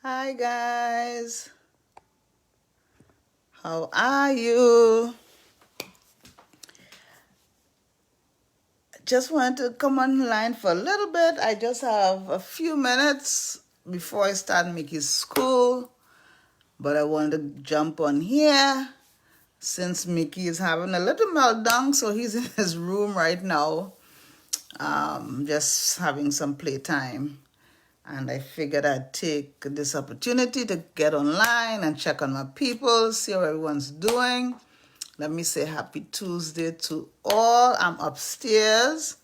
Hi guys, how are you? Just wanted to come online for a little bit. I just have a few minutes before I start Mickey's school, but I wanted to jump on here since Mickey is having a little meltdown, so he's in his room right now, just having some playtime. And I figured I'd take this opportunity to get online and check on my people, see how everyone's doing. Let me say happy Tuesday to all. I'm upstairs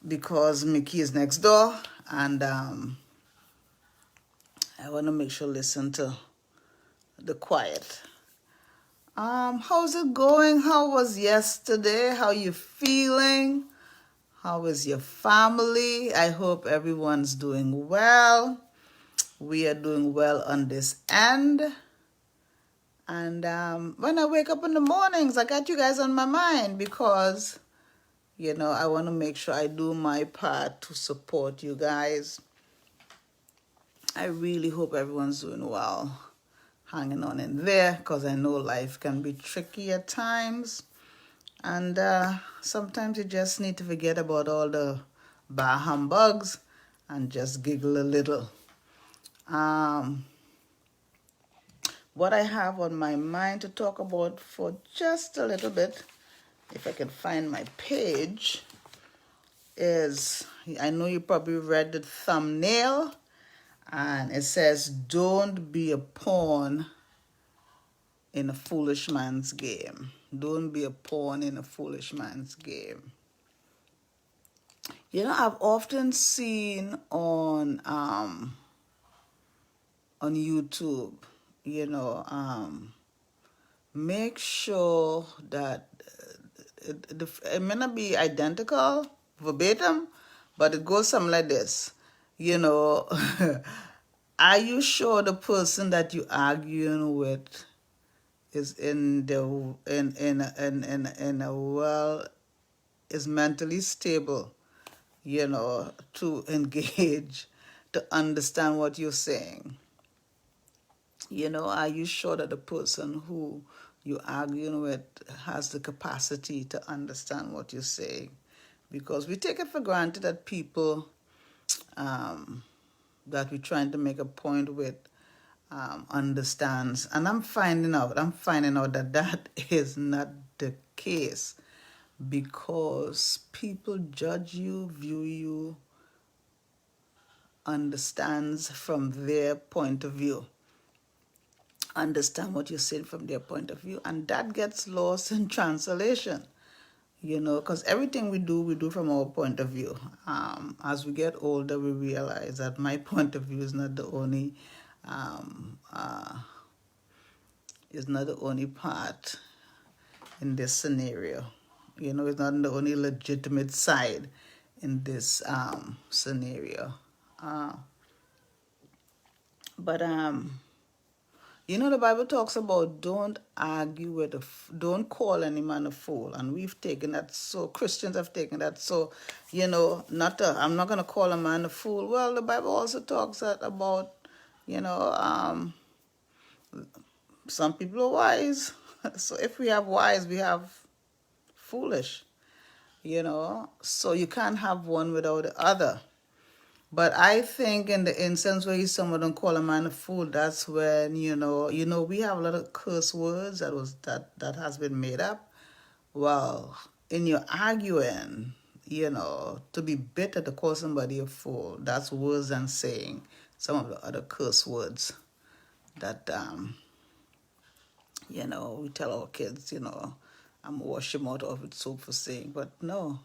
because Mickey is next door, and I want to make sure listen to the quiet. How's it going? How was yesterday? How you feeling? How is your family? I hope everyone's doing well. We are doing well on this end. And when I wake up in the mornings, I got you guys on my mind because, I want to make sure I do my part to support you guys. I really hope everyone's doing well, hanging on in there, because I know life can be tricky at times. And sometimes you just need to forget about all the bah humbugs and just giggle a little. What I have on my mind to talk about for just a little bit, if I can find my page, is, I know you probably read the thumbnail, and it says, "Don't be a pawn in a foolish man's game." Don't be a pawn in a foolish man's game. I've often seen on YouTube, make sure that it may not be identical, verbatim, but it goes something like this. Are you sure the person that you're arguing with is in a well, is mentally stable, to engage, to understand what you're saying? Are you sure that the person who you're arguing with has the capacity to understand what you're saying? Because we take it for granted that people that we're trying to make a point with understands. And I'm finding out that that is not the case, because people judge you, view you, understands from their point of view, understand what you're saying from their point of view, and that gets lost in translation, because everything we do from our point of view. As we get older, we realize that my point of view is not the only part in this scenario. It's not the only legitimate side in this scenario. But the Bible talks about don't argue don't call any man a fool, and we've taken that so. Christians have taken that so. I'm not going to call a man a fool. Well, the Bible also talks about, some people are wise. So if we have wise, we have foolish. So you can't have one without the other. But I think in the instance where someone don't call a man a fool, that's when, we have a lot of curse words that has been made up. Well, in your arguing, to be bitter to call somebody a fool, that's worse than saying some of the other curse words that we tell our kids, I'm wash them out of it soap for saying. But no,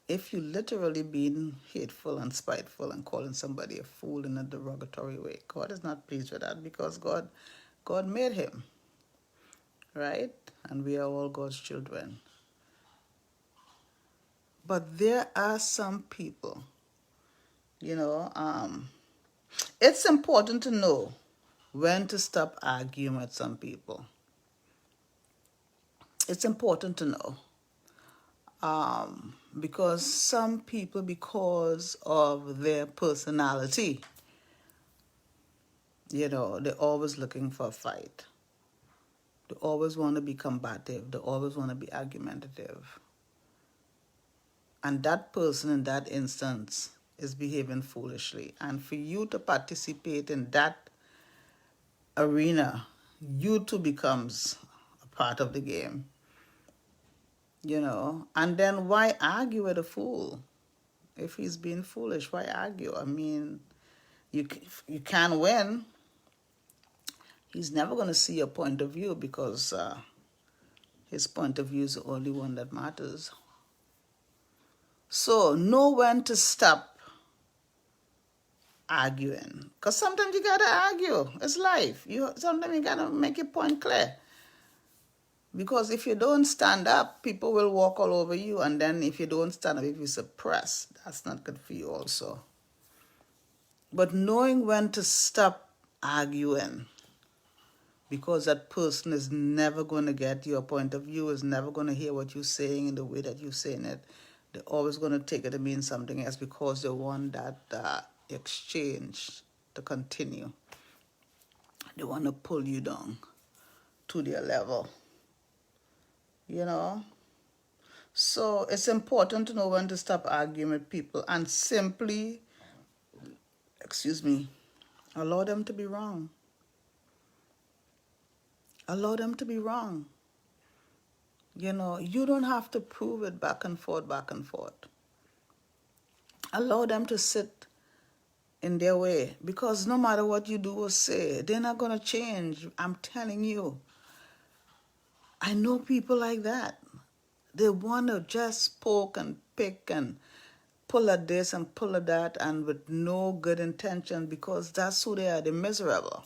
if you literally being hateful and spiteful and calling somebody a fool in a derogatory way, God is not pleased with that, because God made him, right? And we are all God's children. But there are some people, it's important to know when to stop arguing with some people. It's important to know. Because some people, because of their personality, You know, they're always looking for a fight. They always want to be combative. They always want to be argumentative. And that person in that instance is behaving foolishly. And for you to participate in that arena, you too becomes a part of the game, you know. And then why argue with a fool? If he's being foolish, why argue? I mean, you can't win. He's never going to see your point of view because his point of view is the only one that matters. So know when to stop arguing, because sometimes you gotta argue. It's life. Sometimes you gotta make your point clear, because if you don't stand up, people will walk all over you, and then if you don't stand up, if you suppress, that's not good for you also. But knowing when to stop arguing, because that person is never going to get your point of view, is never going to hear what you're saying in the way that you're saying it. They're always going to take it to mean something else because they want that exchange to continue. They want to pull you down to their level, you know. So it's important to know when to stop arguing with people and simply, allow them to be wrong. Allow them to be wrong. You know, you don't have to prove it back and forth, back and forth. Allow them to sit in their way, because no matter what you do or say, they're not going to change. I'm telling you. I know people like that. They want to just poke and pick and pull at this and pull at that, and with no good intention, because that's who they are. They're miserable.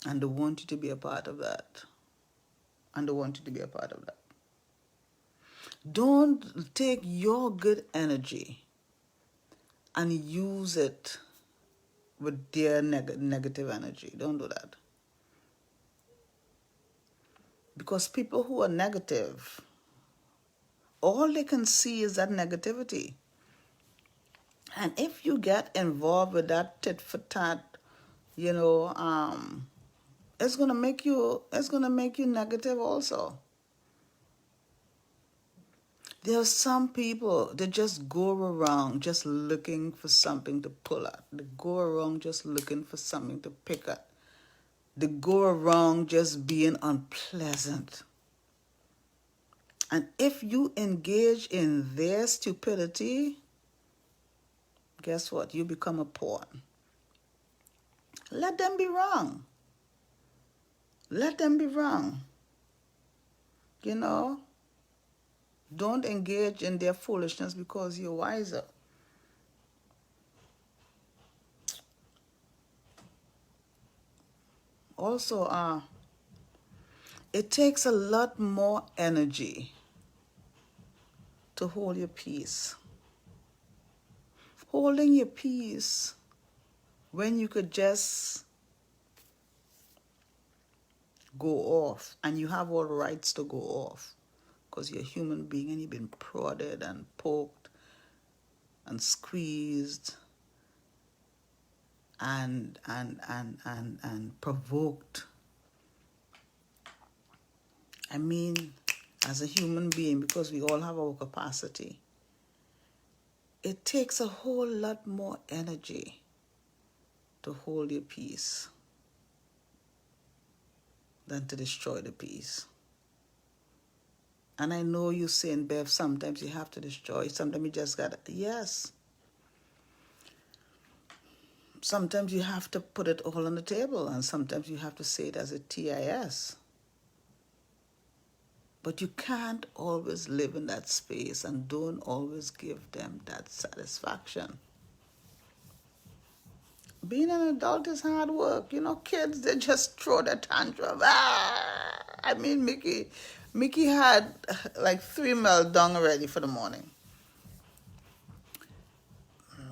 And they want you to be a part of that. And they want you to be a part of that. Don't take your good energy and use it with their negative energy. Don't do that. Because people who are negative, all they can see is that negativity. And if you get involved with that tit for tat, you know, it's gonna make you negative also. There are some people that just go around just looking for something to pull at. They go around just looking for something to pick at. They go around just being unpleasant. And if you engage in their stupidity, guess what? You become a pawn. Let them be wrong. Let them be wrong. You know? Don't engage in their foolishness because you're wiser. Also, it takes a lot more energy to hold your peace. Holding your peace when you could just go off, and you have all rights to go off because you're a human being and you've been prodded and poked and squeezed and provoked. I mean, as a human being, because we all have our capacity, it takes a whole lot more energy to hold your peace than to destroy the peace. And I know you're saying, Bev, sometimes you have to destroy. Sometimes you just gotta, yes. Sometimes you have to put it all on the table, and sometimes you have to say it as a TIS. But you can't always live in that space and don't always give them that satisfaction. Being an adult is hard work. You know, kids, they just throw their tantrum. I mean, Mickey had like 3 meltdown already for the morning.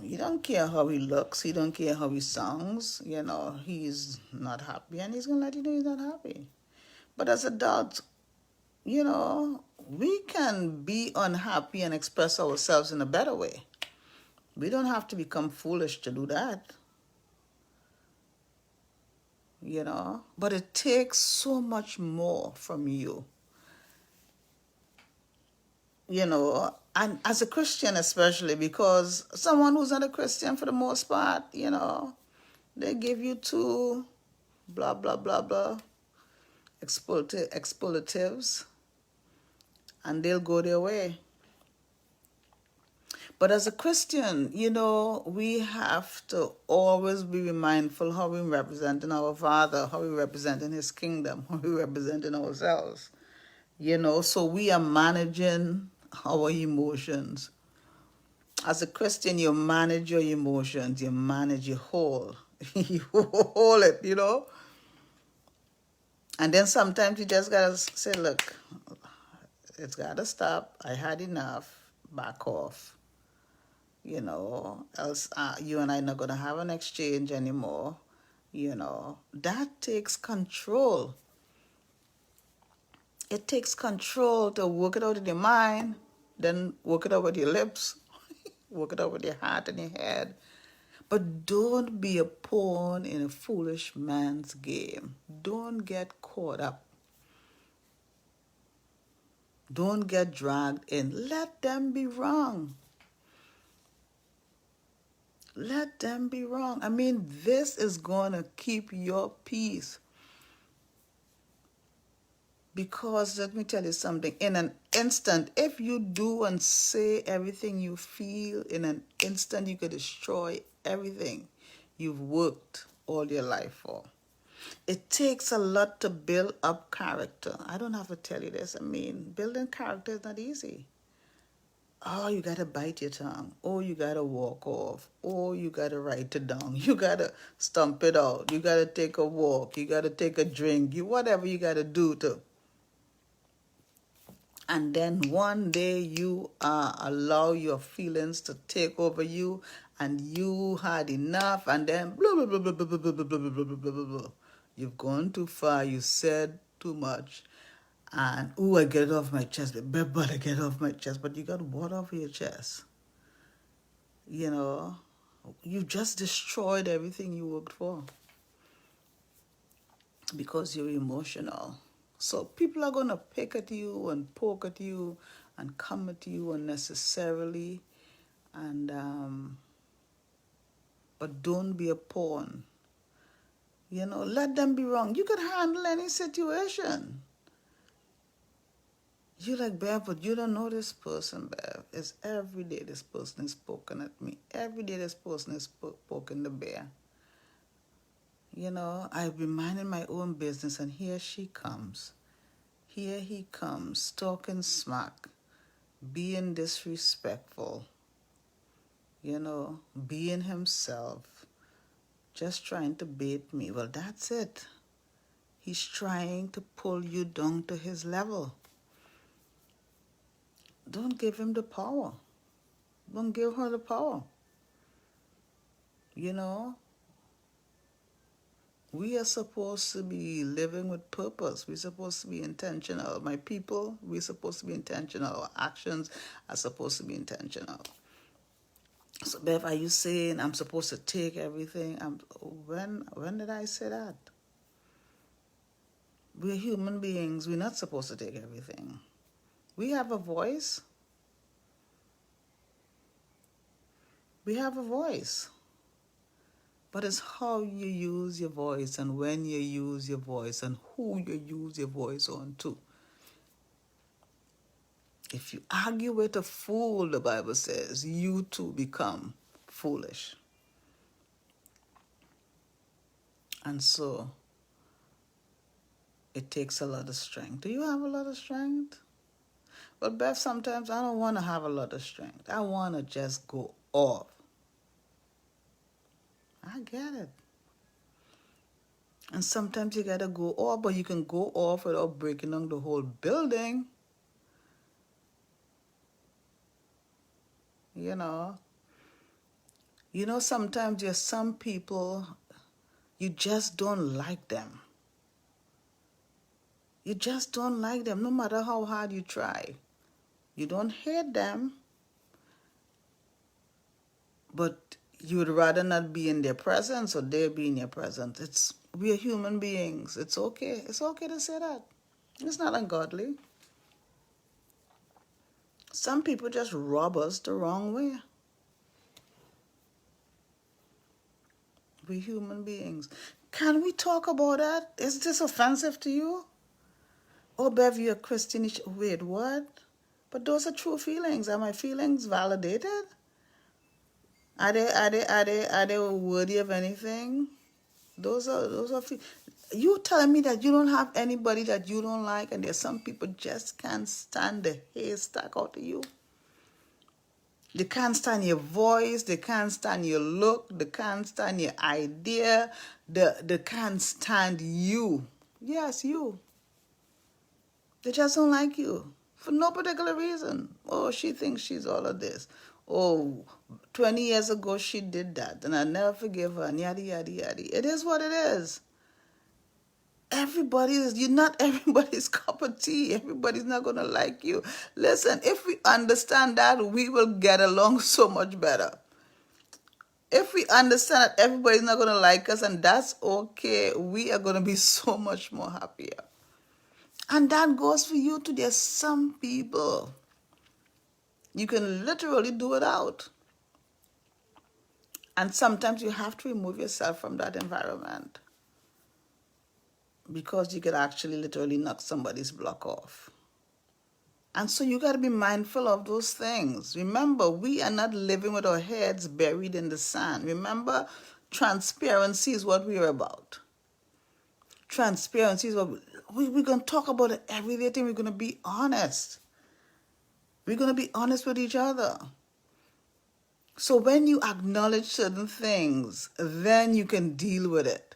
He don't care how he looks. He don't care how he sounds. You know, he's not happy, and he's going to let you know he's not happy. But as adults, you know, we can be unhappy and express ourselves in a better way. We don't have to become foolish to do that. you know. But it takes so much more from you, you know, and as a Christian especially, because someone who's not a Christian for the most part, you know, they give you two blah, blah, blah, blah, expletives, and they'll go their way. But as a Christian, you know, we have to always be mindful how we representing our Father, how we representing His kingdom, how we representing ourselves. You know, so we are managing our emotions. As a Christian, you manage your emotions, you manage your whole, you hold it, you know. And then sometimes you just gotta say, look, it's gotta stop. I had enough. Back off. You know, else you and I are not gonna have an exchange anymore. You know, that takes control. It takes control to work it out in your mind, then work it out with your lips, work it out with your heart and your head. But don't be a pawn in a foolish man's game. Don't get caught up. Don't get dragged in. Let them be wrong. Let them be wrong. I mean, this is going to keep your peace. Because let me tell you something, in an instant, if you do and say everything you feel, in an instant you could destroy everything you've worked all your life for. It takes a lot to build up character. I don't have to tell you this. I mean, building character is not easy. Oh, you gotta bite your tongue. Oh, you gotta walk off. Oh, you gotta write it down. You gotta stump it out. You gotta take a walk. You gotta take a drink. Whatever you gotta do to. And then one day you allow your feelings to take over you, and you had enough, and then blah blah blah blah blah blah blah blah blah blah blah blah blah. You've gone too far. You said too much, and I get it off my chest. But I get it off my chest. But you got water off your chest. You know, you just destroyed everything you worked for because you're emotional. So people are going to pick at you and poke at you and come at you unnecessarily. And but don't be a pawn. You know, let them be wrong. You can handle any situation. You're like, Bev, but you don't know this person, Bev. It's every day this person is poking at me. Every day this person is poking the bear. You know, I've been minding my own business, and here she comes. Here he comes, talking smack, being disrespectful, you know, being himself, just trying to bait me. Well, that's it. He's trying to pull you down to his level. Don't give him the power. Don't give her the power. You know, we are supposed to be living with purpose. We're supposed to be intentional. My people, we're supposed to be intentional. Our actions are supposed to be intentional. So, Bev, are you saying I'm supposed to take everything? When did I say that? We're human beings. We're not supposed to take everything. We have a voice. We have a voice. But it's how you use your voice, and when you use your voice, and who you use your voice on too. If you argue with a fool, the Bible says, you too become foolish. And so it takes a lot of strength. Do you have a lot of strength? Well, Beth, sometimes I don't want to have a lot of strength. I want to just go off. I get it. And sometimes you got to go off, but you can go off without breaking down the whole building. You know, sometimes there's some people, you just don't like them. You just don't like them, no matter how hard you try. You don't hate them, but you would rather not be in their presence or they be in your presence. We are human beings. It's okay. It's okay to say that. It's not ungodly. Some people just rub us the wrong way. We're human beings. Can we talk about that? Is this offensive to you? Oh, Bev, you're a Christian. Wait, what? But those are true feelings. Are my feelings validated? Are they worthy of anything? Those are. You telling me that you don't have anybody that you don't like, and there's some people just can't stand the hair stuck out of you. They can't stand your voice. They can't stand your look. They can't stand your idea. They can't stand you. Yes, you. They just don't like you for no particular reason. Oh, she thinks she's all of this. Oh, 20 years ago she did that, and I never forgive her, and yada, yada, yada. It is what it is. You're not everybody's cup of tea. Everybody's not going to like you. Listen, if we understand that, we will get along so much better. If we understand that everybody's not going to like us, and that's okay, we are going to be so much more happier. And that goes for you too. There's some people you can literally do without. And sometimes you have to remove yourself from that environment, because you could actually literally knock somebody's block off. And so you got to be mindful of those things. Remember, we are not living with our heads buried in the sand. Remember, transparency is what we're about. Transparency is what we're going to talk about everything. We're going to be honest. We're going to be honest with each other. So when you acknowledge certain things, then you can deal with it.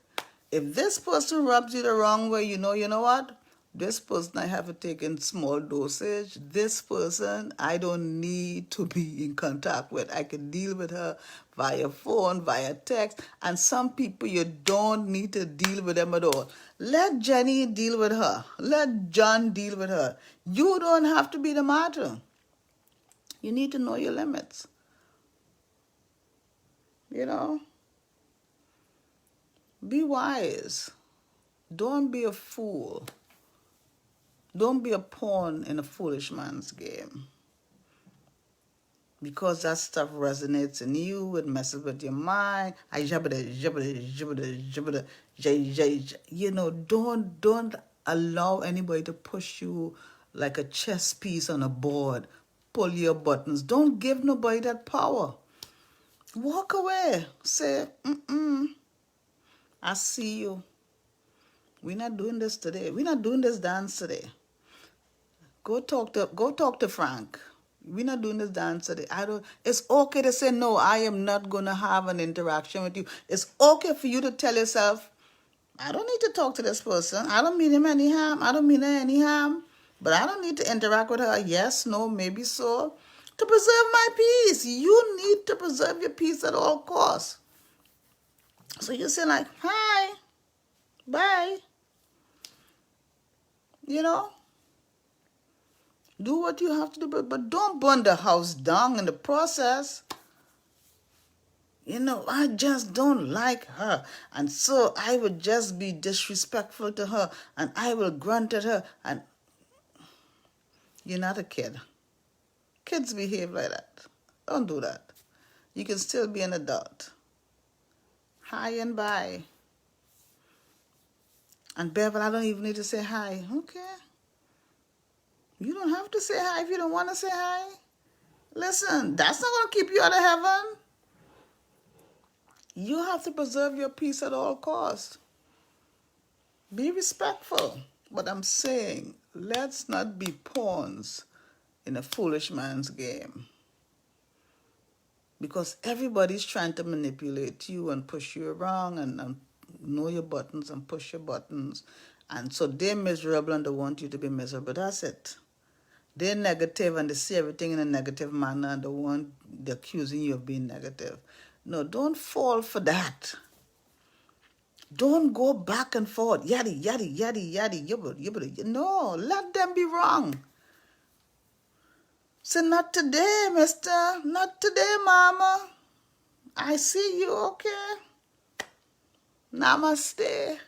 If this person rubs you the wrong way, you know what? This person I have to take in small dosage. This person I don't need to be in contact with. I can deal with her via phone, via text. And some people you don't need to deal with them at all. Let Jenny deal with her. Let John deal with her. You don't have to be the martyr. You need to know your limits. Be wise. Don't be a fool. Don't be a pawn in a foolish man's game. Because that stuff resonates in you, it messes with your mind. Don't allow anybody to push you like a chess piece on a board. Pull your buttons. Don't give nobody that power. Walk away. Say, I see you. We're not doing this today. We're not doing this dance today. Go talk to Frank. We're not doing this dance today. It's okay to say no, I am not gonna have an interaction with you. It's okay for you to tell yourself, I don't need to talk to this person. I don't mean him any harm. I don't mean her any harm. But I don't need to interact with her. Yes, no, maybe so. To preserve my peace. You need to preserve your peace at all costs. So you say like, hi, bye. Do what you have to do, but don't burn the house down in the process. I just don't like her, and so I would just be disrespectful to her, and I will grunt at her, and you're not a kid. Kids behave like that. Don't do that. You can still be an adult. Hi and bye. And Bevel, I don't even need to say hi. Okay. You don't have to say hi if you don't want to say hi. Listen, that's not going to keep you out of heaven. You have to preserve your peace at all costs. Be respectful. But I'm saying, let's not be pawns in a foolish man's game. Because everybody's trying to manipulate you and push you around and know your buttons and push your buttons. And so they're miserable and they want you to be miserable. That's it. They're negative and they see everything in a negative manner and they're accusing you of being negative. No, don't fall for that. Don't go back and forth. Yaddy, yaddy, yaddy, yaddy, yubba. No, let them be wrong. Say, not today, mister. Not today, mama. I see you, okay? Namaste.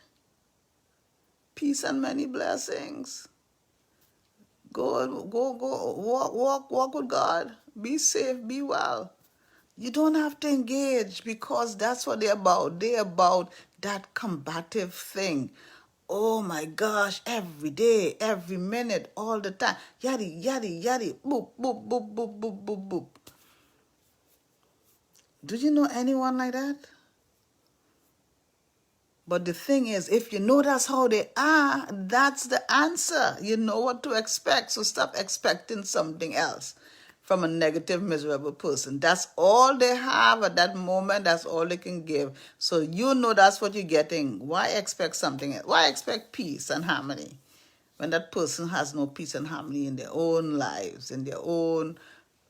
Peace and many blessings. Go, walk with God. Be safe, be well. You don't have to engage because that's what they're about. They're about that combative thing. Oh my gosh, every day, every minute, all the time. Yaddy, yaddy, yaddy, boop, boop, boop, boop, boop, boop, boop. Do you know anyone like that? But the thing is, if you know that's how they are, that's the answer. You know what to expect. So stop expecting something else from a negative, miserable person. That's all they have at that moment. That's all they can give. So you know that's what you're getting. Why expect something else? Why expect peace and harmony when that person has no peace and harmony in their own lives, in their own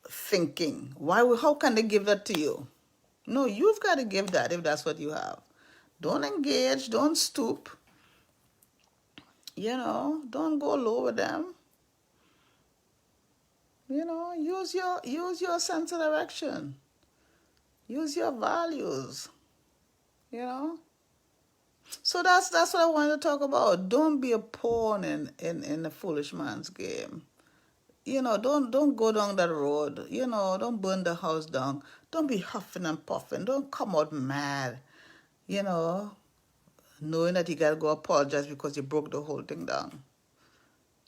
thinking? How can they give that to you? No, you've got to give that if that's what you have. Don't engage, don't stoop, don't go low with them. Use your sense of direction. Use your values, you know. So that's what I wanted to talk about. Don't be a pawn in a foolish man's game. Don't go down that road. Don't burn the house down. Don't be huffing and puffing. Don't come out mad, you know, knowing that you gotta go apologize because you broke the whole thing down.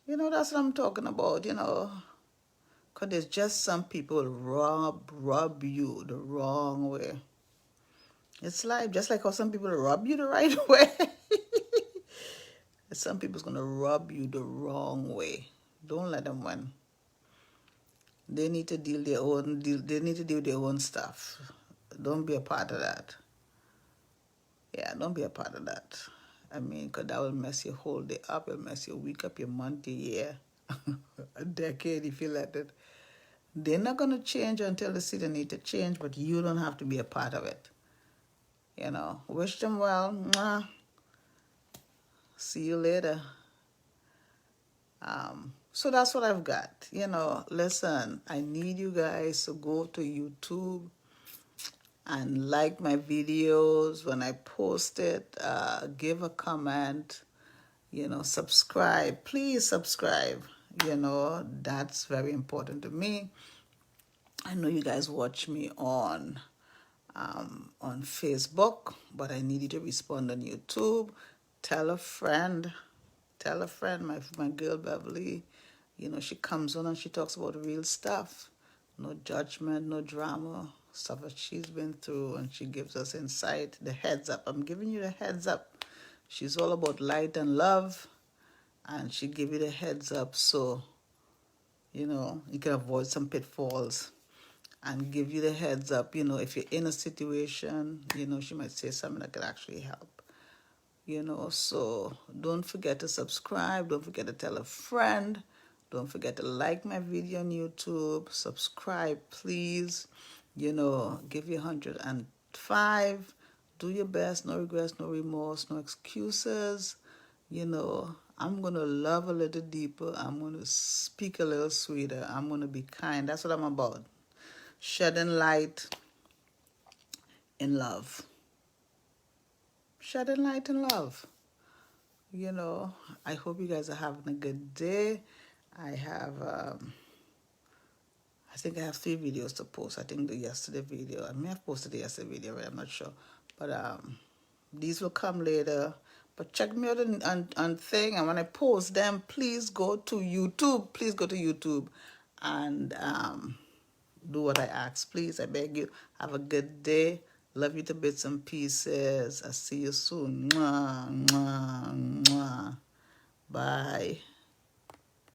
That's what I'm talking about, because there's just some people rub you the wrong way. It's life, just like how some people rub you the right way. Some people's gonna rub you the wrong way. Don't let them win. They need to deal they need to deal with their own stuff. Don't be a part of that. Yeah, don't be a part of that. I mean, because that will mess your whole day up. It'll mess your week up, your month, your year, a decade if you let it. They're not going to change until they see the need to change, but you don't have to be a part of it. Wish them well. Mwah. See you later. So that's what I've got. Listen, I need you guys to go to YouTube and like my videos when I post it. Give a comment. Subscribe. Please subscribe. That's very important to me. I know you guys watch me on Facebook, but I need you to respond on YouTube. Tell a friend. My girl Beverly, she comes on and she talks about real stuff. No judgment, no drama, stuff that she's been through, and she gives us insight, the heads up. I'm giving you the heads up. She's all about light and love, and she give you the heads up so, you can avoid some pitfalls and give you the heads up. If you're in a situation, she might say something that could actually help. So don't forget to subscribe. Don't forget to tell a friend. Don't forget to like my video on YouTube. Subscribe, please. Give you 105. Do your best. No regrets, no remorse, no excuses. I'm going to love a little deeper. I'm going to speak a little sweeter. I'm going to be kind. That's what I'm about. Shedding light in love. Shedding light in love. I hope you guys are having a good day. I think I have 3 videos to post. I think the yesterday video, I may have posted the yesterday video, I'm not sure. But these will come later. But check me out on thing, and when I post them, please go to YouTube. Please go to YouTube and do what I ask. Please, I beg you. Have a good day. Love you to bits and pieces. I'll see you soon. Mwah, mwah, mwah. Bye.